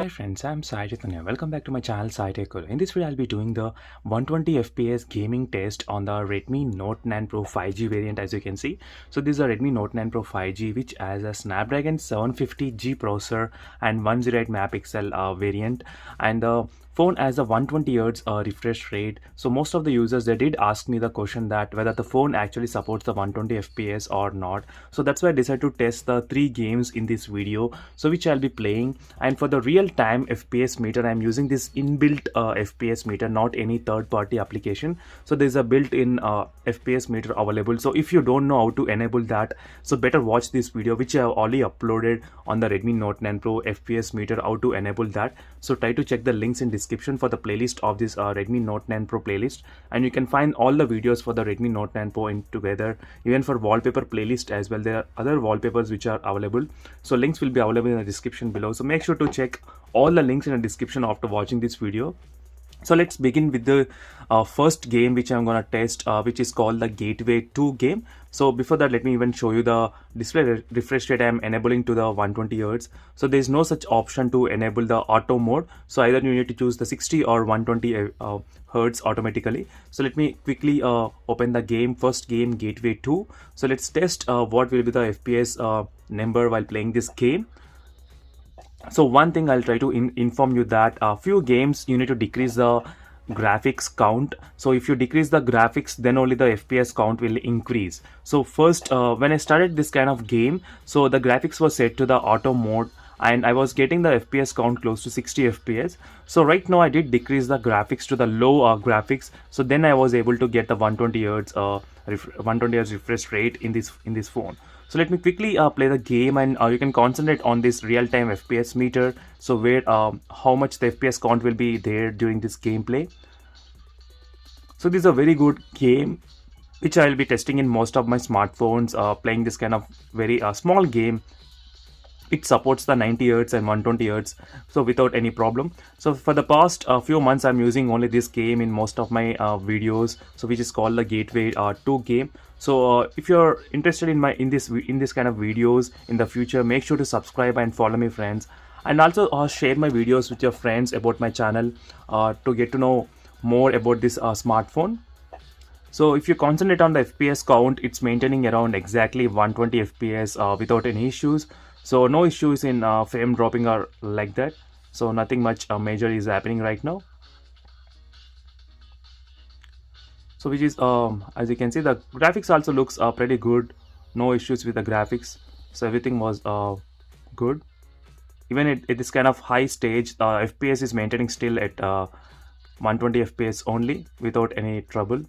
Hi friends, I'm Sai Chaitanya. Welcome back to my channel Sai Tech Guru. In this video, I'll be doing the 120 FPS gaming test on the Redmi Note 9 Pro 5G variant, as you can see. So this is a Redmi Note 9 Pro 5G which has a Snapdragon 750G processor and 108 megapixel variant, and the phone has a 120 Hz refresh rate. So most of the users, they did ask me the question that whether the phone actually supports the 120 FPS or not. So that's why I decided to test the 3 games in this video, so which I'll be playing. And for the real time FPS meter, I'm using this inbuilt FPS meter, not any third party application. So there's a built-in FPS meter available. So if you don't know how to enable that, so better watch this video which I have already uploaded on the Redmi Note 9 Pro FPS meter, how to enable that. So try to check the links in description for the playlist of this Redmi Note 9 Pro playlist, and you can find all the videos for the Redmi Note 9 Pro in together, even for wallpaper playlist as well. There are other wallpapers which are available, so links will be available in the description below. So make sure to check all the links in the description after watching this video. So let's begin with the first game which I'm gonna test, which is called the Gateway 2 game. So before that, let me even show you the display refresh rate I'm enabling to the 120 Hz. So there's no such option to enable the auto mode. So either you need to choose the 60 or 120 Hz automatically. So let me quickly open the game, first game, Gateway 2. So let's test what will be the FPS number while playing this game. So one thing I'll try to inform you that a few games you need to decrease the graphics count. So if you decrease the graphics, then only the FPS count will increase. So first, when I started this kind of game, so the graphics was set to the auto mode and I was getting the FPS count close to 60 FPS. So right now I did decrease the graphics to the low graphics. So then I was able to get the 120 Hz 120 Hz refresh rate in this phone. So let me quickly play the game, and you can concentrate on this real-time FPS meter. So where how much the FPS count will be there during this gameplay. So this is a very good game which I will be testing in most of my smartphones. Playing this kind of very small game. It supports the 90 Hz and 120 Hz, so without any problem. So for the past few months, I'm using only this game in most of my videos, so which is called the Gateway 2 game. So if you're interested in this kind of videos in the future, make sure to subscribe and follow me, friends, and also share my videos with your friends about my channel to get to know more about this smartphone. So if you concentrate on the FPS count, it's maintaining around exactly 120 FPS without any issues. So no issues in frame dropping or like that. So nothing much major is happening right now. So which is as you can see, the graphics also looks pretty good. No issues with the graphics. So everything was good. Even at this kind of high stage, FPS is maintaining still at 120 FPS only without any trouble.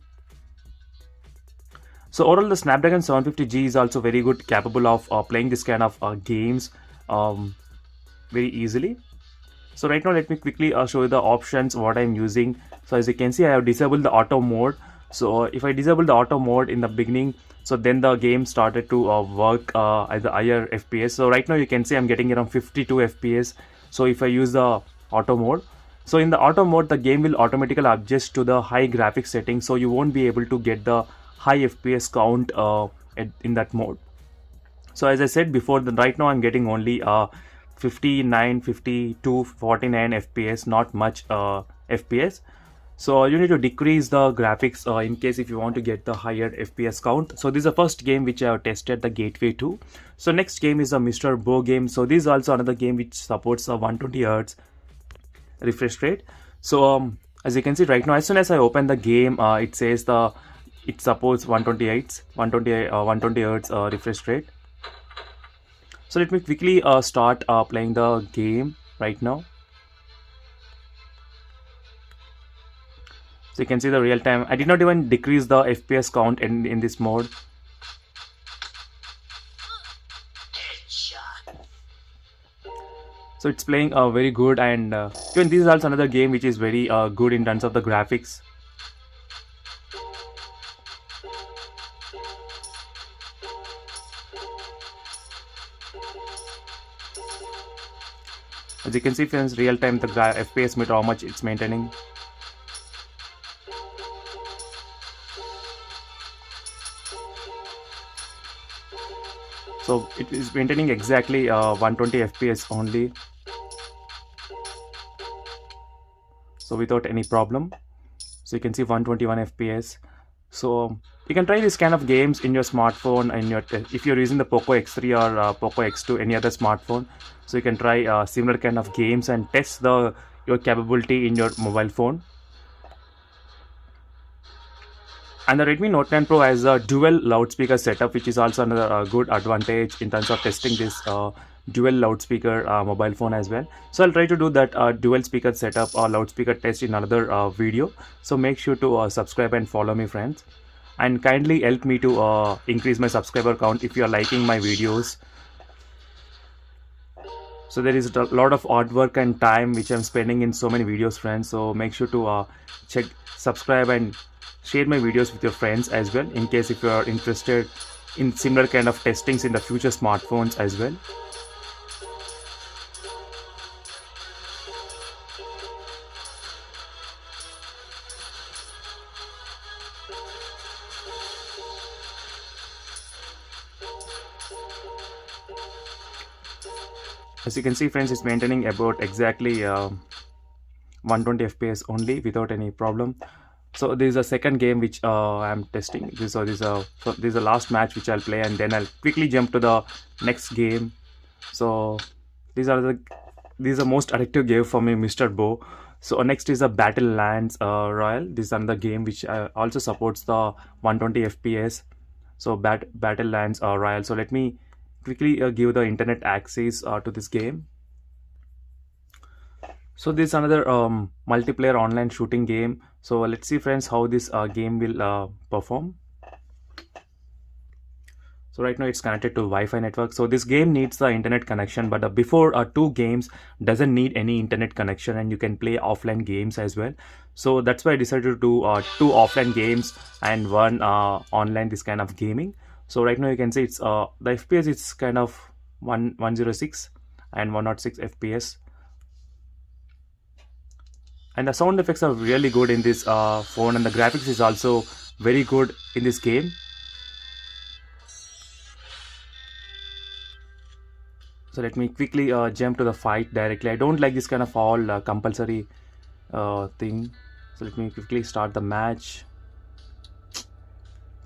So overall, the Snapdragon 750G is also very good, capable of playing this kind of games very easily. So right now, let me quickly show you the options what I'm using. So as you can see, I have disabled the auto mode. So if I disable the auto mode in the beginning, so then the game started to work at the higher FPS. So right now you can see I'm getting around 52 FPS. So if I use the auto mode, so in the auto mode, the game will automatically adjust to the high graphics setting. So you won't be able to get the high FPS count in that mode. So as I said before, right now I'm getting only 59, 52, 49 FPS, not much FPS. So you need to decrease the graphics in case if you want to get the higher FPS count. So this is the first game which I have tested, the Gateway 2. So next game is a Mr. Bo game. So this is also another game which supports a 120 Hz refresh rate. So as you can see right now, as soon as I open the game, it says it supports 120 Hz refresh rate. So let me quickly start playing the game right now. So you can see the real time. I did not even decrease the FPS count in this mode. So it's playing very good, and even this is also another game which is very good in terms of the graphics. As you can see, friends, real time the FPS meter, how much it's maintaining. So it is maintaining exactly 120 FPS only. so without any problem. So you can see 121 fps. So you can try this kind of games in your smartphone and your if you're using the Poco X3 or Poco X2, any other smartphone. So you can try similar kind of games and test the your capability in your mobile phone. And the Redmi Note 9 Pro has a dual loudspeaker setup, which is also another good advantage in terms of testing this dual loudspeaker mobile phone as well. So I'll try to do that dual speaker setup or loudspeaker test in another video. So make sure to subscribe and follow me, friends, and kindly help me to increase my subscriber count if you are liking my videos. So there is a lot of hard work and time which I'm spending in so many videos, friends. So make sure to check, subscribe and share my videos with your friends as well, in case if you are interested in similar kind of testings in the future smartphones as well. As you can see, friends, it's maintaining about exactly 120 fps only without any problem. So this is a second game which I'm testing. This is a last match which I'll play, and then I'll quickly jump to the next game. So these are the most addictive game for me, Mr. Bo. So next is a Battle Lands Royale. This is another game which also supports the 120 fps. So Battle Lands Royale. So let me quickly give the internet access to this game. So this is another multiplayer online shooting game. So let's see, friends, how this game will perform. So right now it's connected to Wi-Fi network. So this game needs the internet connection, but before two games doesn't need any internet connection, and you can play offline games as well. So that's why I decided to do two offline games and one online, this kind of gaming. So right now you can see it's the FPS is kind of 106 and 106 FPS. And the sound effects are really good in this phone, and the graphics is also very good in this game. So let me quickly jump to the fight directly. I don't like this kind of all compulsory thing. So let me quickly start the match.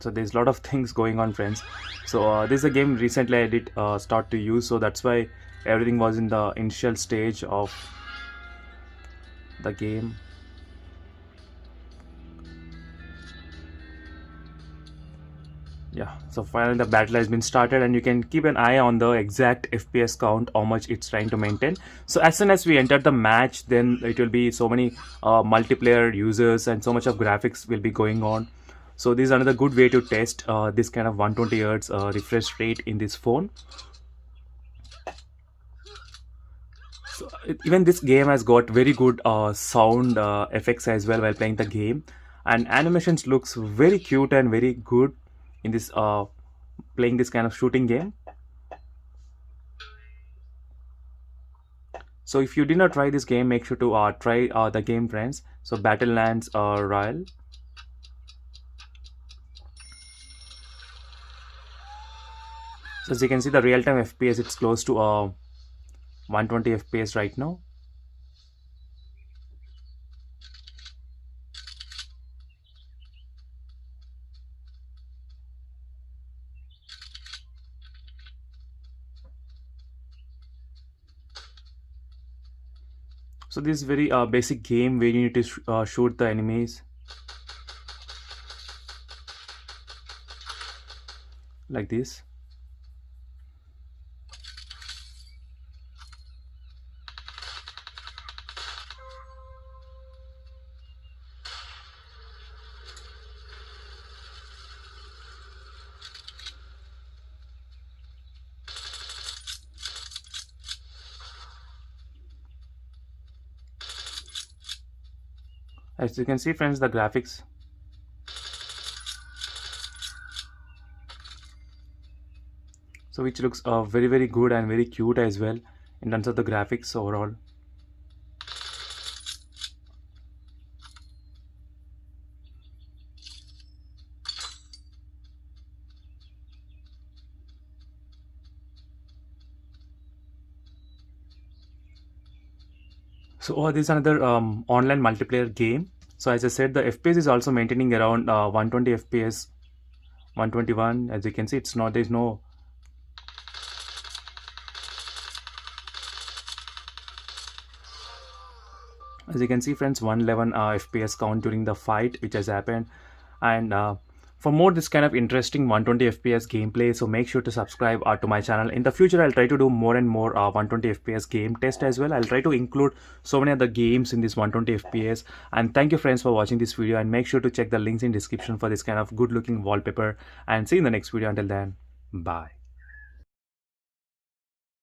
So there's a lot of things going on, friends. So this is a game recently I did start to use, so that's why everything was in the initial stage of the game. Yeah, so finally the battle has been started, and you can keep an eye on the exact FPS count, how much it's trying to maintain. So as soon as we enter the match, then it will be so many multiplayer users and so much of graphics will be going on. So this is another good way to test this kind of 120 Hz refresh rate in this phone. So even this game has got very good sound effects as well while playing the game, and animations looks very cute and very good in this playing this kind of shooting game. So if you did not try this game, make sure to try the game, friends. So Battle Lands Royale. So as you can see, the real-time FPS, it's close to 120 fps right now. So this is very basic game where you need to shoot the enemies like this. As you can see, friends, the graphics, so which looks very good and very cute as well in terms of the graphics overall. So this is another online multiplayer game. So as I said, the FPS is also maintaining around 120 FPS, 121. As you can see, it's not, there's no, as you can see friends, 111 FPS count during the fight which has happened. And for more this kind of interesting 120 FPS gameplay, so make sure to subscribe to my channel. In the future I'll try to do more and more 120 FPS game test as well. I'll try to include so many other games in this 120 FPS. And thank you friends for watching this video, and make sure to check the links in description for this kind of good looking wallpaper, and see you in the next video. Until then, bye.